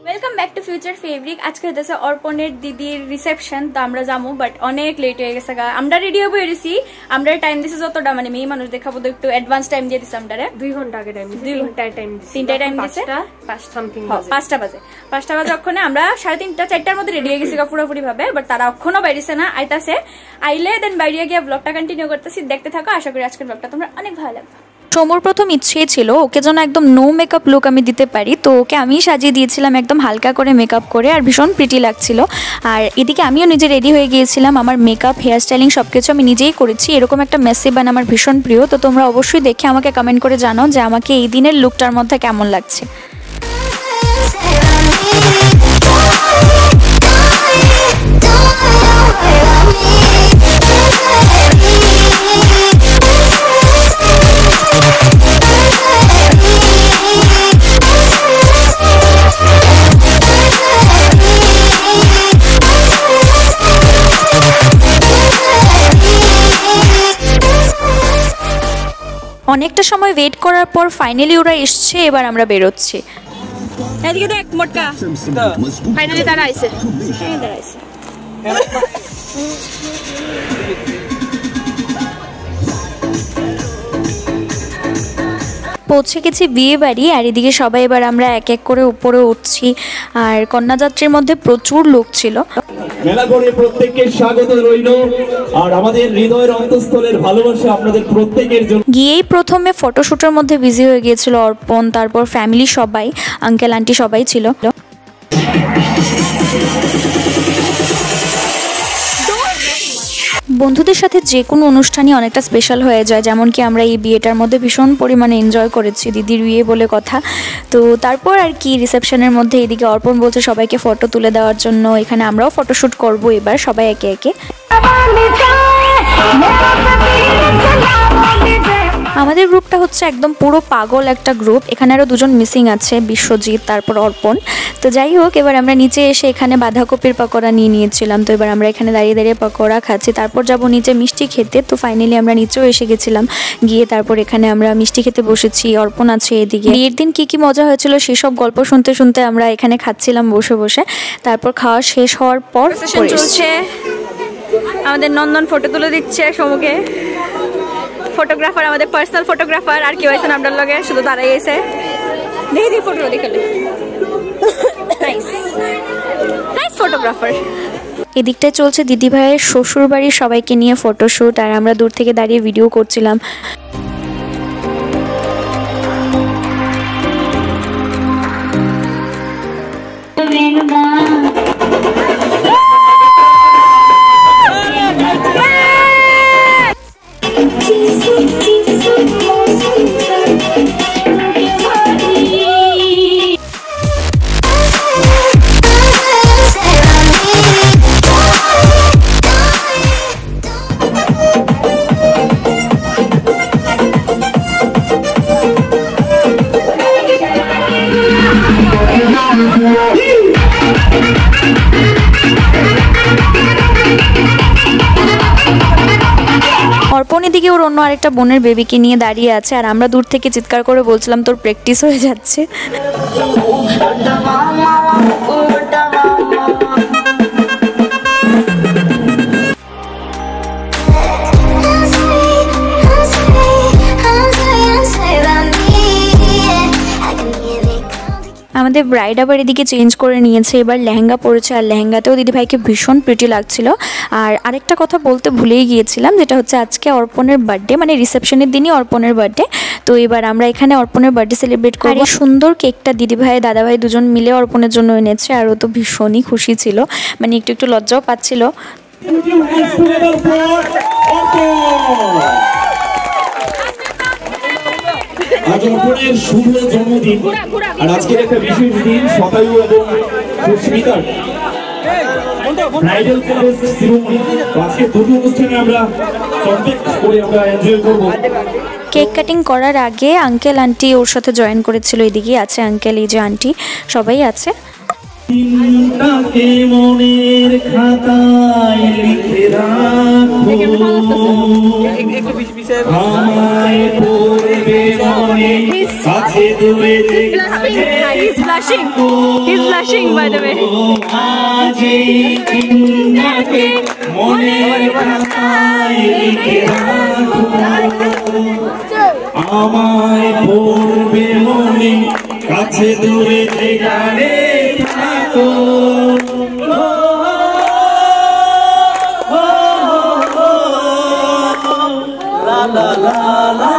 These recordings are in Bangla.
Welcome back to Future Fabric. आज के हते अर्पणेर दीदिर रिसेपशन तो আমরা যামু বাট অনেক লেট হয়ে গেছে। আমরা রেডি হবো এরিছি, আমরা টাইম দিছি যতটা মানে মেয়ে মানুষ দেখাবো তো একটু অ্যাডভান্স টাইম দিয়ে দিছি। আমরা 2 ঘন্টা আগে টাইম দিছি, 3টা টাইম দিছে, 5টা বাজে ওখানে আমরা 3:30 4টার মধ্যে রেডি হয়ে গেছি পুরোপুরি ভাবে। বাট তারা এখনো বাইরেছে না, আইতাছে, আইলে দেন বাইরে গিয়ে ব্লগটা কন্টিনিউ করতেছি। দেখতে থাকো, আশা করি আজকের ব্লগটা তোমরা অনেক ভালো লাগবে। সমর প্রথম ইচ্ছেই ছিল ওকে যেন একদম নো মেকআপ লুক আমি দিতে পারি, তো ওকে আমি সাজিয়ে দিয়েছিলাম একদম হালকা করে মেকআপ করে, আর ভীষণ প্রিটি লাগছিল। আর এদিকে আমিও নিজে রেডি হয়ে গিয়েছিলাম, আমার মেকআপ হেয়ার স্টাইলিং সব কিছু আমি নিজেই করেছি। এরকম একটা মেসি বান আমার ভীষণ প্রিয়, তো তোমরা অবশ্যই দেখে আমাকে কমেন্ট করে জানাও যে আমাকে এই দিনের লুকটার মধ্যে কেমন লাগছে। অনেকটা সময় ওয়েট করার পর ফাইনালি ওরা এসছে, এবার আমরা বেরোচ্ছি। এদিকে দেখ মোটকা, ফাইনালি তারা আইছে। পৌঁছে গেছি বিয়ে বাড়ি, আর এদিকে সবাই এবার আমরা এক এক করে উপরে উঠছি। আর কন্যাযাত্রীর মধ্যে প্রচুর লোক ছিল। মেলা করে প্রত্যেককে স্বাগত রইল, আর আমাদের হৃদয়ের অন্তঃস্থলের ভালোবাসা আপনাদের প্রত্যেকের জন্য। গিয়েই প্রথমে ফটোশুটের মধ্যে বিজি হয়ে গিয়েছিল অর্পণ, তারপর ফ্যামিলি সবাই, আঙ্কেল আন্টি সবাই ছিল। বন্ধুদের সাথে যে কোনো অনুষ্ঠানই অনেকটা স্পেশাল হয়ে যায়, যেমন কি আমরা এই বিয়েটার মধ্যে ভীষণ পরিমাণে এনজয় করেছি, দিদির বিয়ে বলে কথা। তো তারপর আর কি রিসেপশনের মধ্যে এদিকে অর্পণ বলছে সবাইকে ফটো তুলে দেওয়ার জন্য, এখানে আমরাও ফটোশ্যুট করবো এবার সবাই একে একে। আমাদের গ্রুপটা হচ্ছে একদম পুরো পাগল একটা গ্রুপ, এখানে আরও 2জন মিসিং আছে, বিশ্বজিৎ তারপর অর্পণ। তো যাই হোক, এবার আমরা নিচে এসে এখানে বাঁধাকপির পকোড়া নিয়ে নিয়েছিলাম, তো এবার আমরা এখানে দাঁড়িয়ে দাঁড়িয়ে পকোড়া খাচ্ছি। তারপর যাব নিচে মিষ্টি খেতে, তো ফাইনালি আমরা নিচেও এসে গেছিলাম, গিয়ে তারপর এখানে আমরা মিষ্টি খেতে বসেছি। অর্পণ আছে এদিকে। বিয়ের দিন কী কী মজা হয়েছিল সেসব গল্প শুনতে শুনতে আমরা এখানে খাচ্ছিলাম বসে বসে। তারপর খাওয়া শেষ হওয়ার পর চলছে, আমাদের নন্দন ফটো তুলে দিচ্ছে সমুখে। ফটোগ্রাফার আমাদের পার্সোনাল ফটোগ্রাফার, আর কেউ আছেন আপনার লগে, শুধু দাঁড়াই গেছে। দেখি ফটো দেখালে নাইস ফটোগ্রাফার। এদিকটায় চলছে দিদি ভাইয়ের শ্বশুর বাড়ির সবাইকে নিয়ে ফটোশ্যুট, আর আমরা দূর থেকে দাঁড়িয়ে ভিডিও করছিলাম। অর্পণের দিকে ওর অন্য আরেকটা বোনের বেবিকে নিয়ে দাঁড়িয়ে আছে, আর আমরা দূর থেকে চিৎকার করে বলছিলাম তোর প্র্যাকটিস হয়ে যাচ্ছে। আমাদের ব্রাইড আবার এদিকে চেঞ্জ করে নিয়েছে, এবার লেহেঙ্গা পরেছে, আর লেহেঙ্গাতেও দিদিভাইকে ভীষণ প্রিটি লাগছিল। আর আরেকটা কথা বলতে ভুলেই গিয়েছিলাম, যেটা হচ্ছে আজকে অর্পণের বার্থডে, মানে রিসেপশনের দিনই অর্পণের বার্থডে। তো এবার আমরা এখানে অর্পণের বার্থডে সেলিব্রেট করি। আর সুন্দর কেকটা দিদিভাই দাদাভাই দুজন মিলে অর্পণের জন্য এনেছে, আর ও তো ভীষণই খুশি ছিল, মানে একটু একটু লজ্জাও পাচ্ছিল। আজ অর্পণের শুভ জন্মদিন, আর আজকের একটা বিশেষ দিন, শতায়ু এবং সুস্মিতার ব্রাইডাল সেরেমনি। আজকে দুটো অনুষ্ঠানে আমরা কমপ্লিট করে আমরা এনজয় করব। কেক কাটিং করার আগে আঙ্কেল আন্টি ওর সাথে জয়েন করেছিল, এদিকে আছে আঙ্কেল, এই যে আন্টি, সবাই আছে। মনের খাতায় লিখে রাখো, আমায় কাছে দূরে He's blushing. He's blushing, by the way. আজ এই চিন্তাকে মনের খাতায় লিখে রাখো, আমায় পড়বে মনে কাছে দূরে যেখানে থাকো। লা লা লা লা।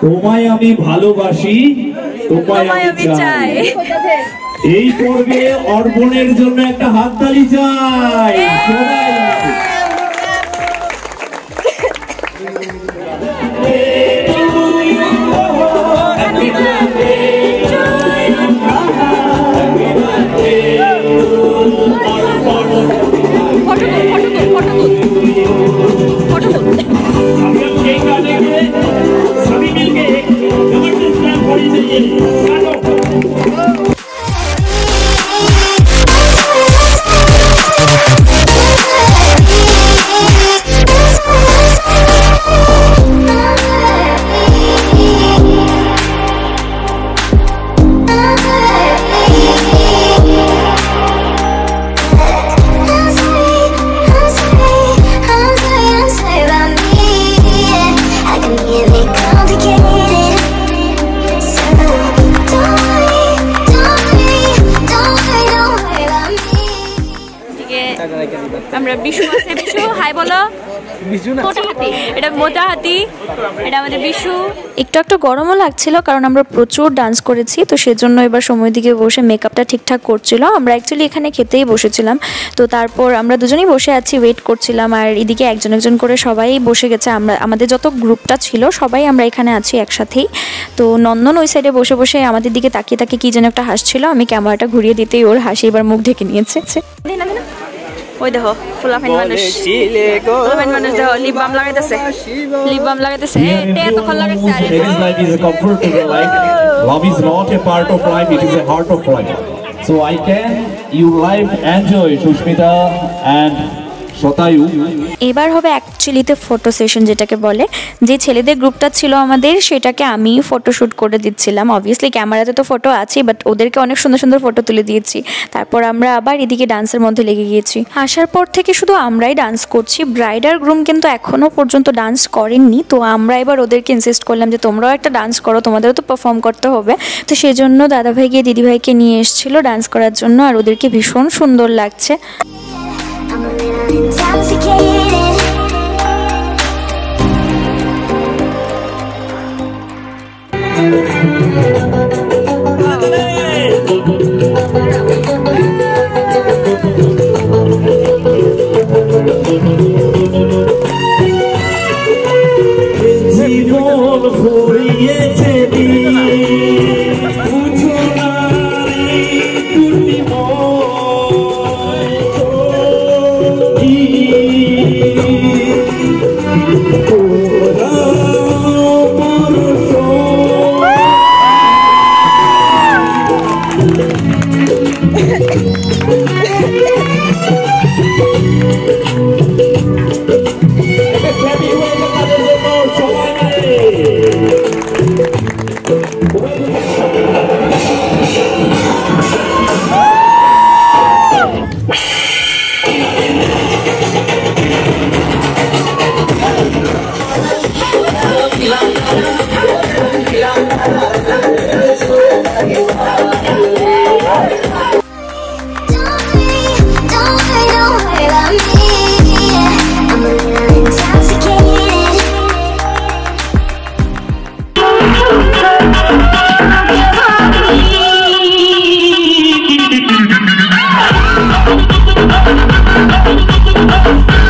তোমায় আমি ভালোবাসি, তোমায় আমি চাই। এই পর্বে অর্পণের জন্য একটা হাততালি চাই। सभी मिलके एक जबरदस्त प्लान होनी चाहिए। আমরা বিশু আছে, বিশু হাই বলো। এটা মোটা হাতি, এটা আমাদের বিশু। একটু গরমও লাগছিল কারণ আমরা প্রচুর ডান্স করেছি, তো সেজন্য এবার সময় দিকে বসে মেকআপটা ঠিকঠাক করছিল। আমরা অ্যাকচুয়ালি এখানে খেতেই বসেছিলাম, তো তারপর আমরা দুজনেই বসে আছি, ওয়েট করছিলাম। আর এদিকে একজন একজন করে সবাই বসে গেছে, আমাদের যত গ্রুপটা ছিল সবাই আমরা এখানে আছি একসাথেই। তো নন্দন ওই সাইডে বসে বসে আমাদের দিকে তাকিয়ে তাকিয়ে কী যেন একটা হাসছিল। আমি ক্যামেরাটা ঘুরিয়ে দিতেই ওর হাসি এবার মুখ ঢেকে নিয়েছে। ওই দেখো ফুলাফাইন মানুষ, ফুলাফাইন মানুষ দেখো লিপ বাম লাগাইতেছে, লিপ বাম লাগাইতেছে। এতক্ষণ লাগাইছে। This life is a comfortable life. Love is not a part of life, it is a heart of life. So I can you life enjoy Sushmita and শতায়ু। এবার হবে অ্যাকচুয়ালিতে ফটো সেশন, যেটাকে বলে। যে ছেলেদের গ্রুপটা ছিল আমাদের, সেটাকে আমি ফটোশ্যুট করে দিচ্ছিলাম। অবভিয়াসলি ক্যামেরাতে তো ফটো আছে, বাট ওদেরকে অনেক সুন্দর সুন্দর ফটো তুলে দিয়েছি। তারপর আমরা আবার এদিকে ডান্সের মধ্যে লেগে গিয়েছি। আসার পর থেকে শুধু আমরাই ডান্স করছি, ব্রাইড আর গ্রুম কিন্তু এখনও পর্যন্ত ডান্স করেননি। তো আমরা এবার ওদেরকে ইনসিস্ট করলাম যে তোমরাও একটা ডান্স করো, তোমাদেরও তো পারফর্ম করতে হবে। তো সেজন্য দাদাভাই গিয়ে দিদিভাইকে নিয়ে এসেছিল ডান্স করার জন্য, আর ওদেরকে ভীষণ সুন্দর লাগছে। Intoxicated. জীবন ফুরিয়েছে I'm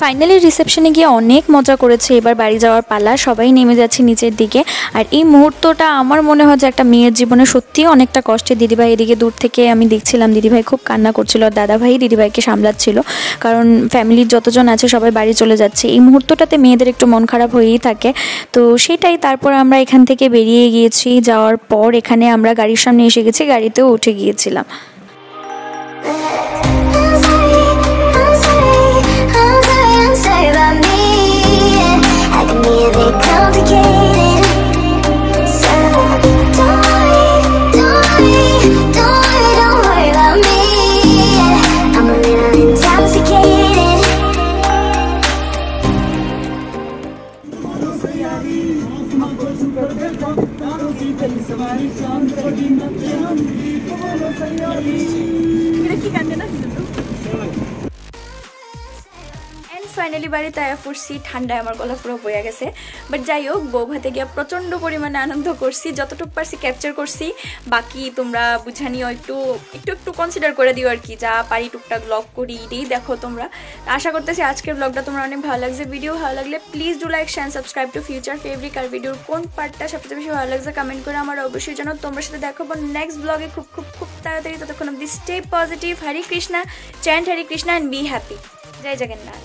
ফাইনালি রিসেপশনে গিয়ে অনেক মজা করেছে। এবার বাড়ি যাওয়ার পালা, সবাই নেমে যাচ্ছে নিচের দিকে। আর এই মুহূর্তটা আমার মনে হয় যে একটা মেয়ের জীবনে সত্যিই অনেকটা কষ্টের। দিদিভাই এদিকে দূর থেকে আমি দেখছিলাম দিদিভাই খুব কান্না করছিল, আর দাদাভাই দিদিভাইকে সামলাচ্ছিল, কারণ ফ্যামিলির যতজন আছে সবাই বাড়ি চলে যাচ্ছে। এই মুহূর্তটাতে মেয়েদের একটু মন খারাপ হয়েই থাকে, তো সেটাই। তারপর আমরা এখান থেকে বেরিয়ে গিয়েছি। যাওয়ার পর এখানে আমরা গাড়ির সামনে এসে গেছি, গাড়িতেও উঠে গিয়েছিলাম। ফাইনালি বাড়িতে আয়া পড়ছি, ঠান্ডায় আমার গলা পুরো বইয়া গেছে। বাট যাই হোক, বউ ভাতে গিয়ে প্রচণ্ড পরিমাণে আনন্দ করছি, যতটুকু পারছি ক্যাপচার করছি। বাকি তোমরা বুঝানিও একটু কনসিডার করে দিও আর কি, যা পারি টুকটাক ব্লগ করি, এটাই দেখো তোমরা। আশা করতেছি আজকের ব্লগটা তোমরা অনেক ভালো লাগছে। ভিডিও ভালো লাগলে please do like share subscribe to future favourite. আর ভিডিওর কোন পার্টটা সবচেয়ে বেশি ভালো লাগছে কমেন্ট করে আমার অবশ্যই জানাও। তোমার সাথে দেখাবো নেক্সট ব্লগে খুব খুব খুব তাড়াতাড়ি। ততক্ষণ অব্দি stay positive. Hare Krishna, chant Hare Krishna and be happy. জয় জগন্নাথ।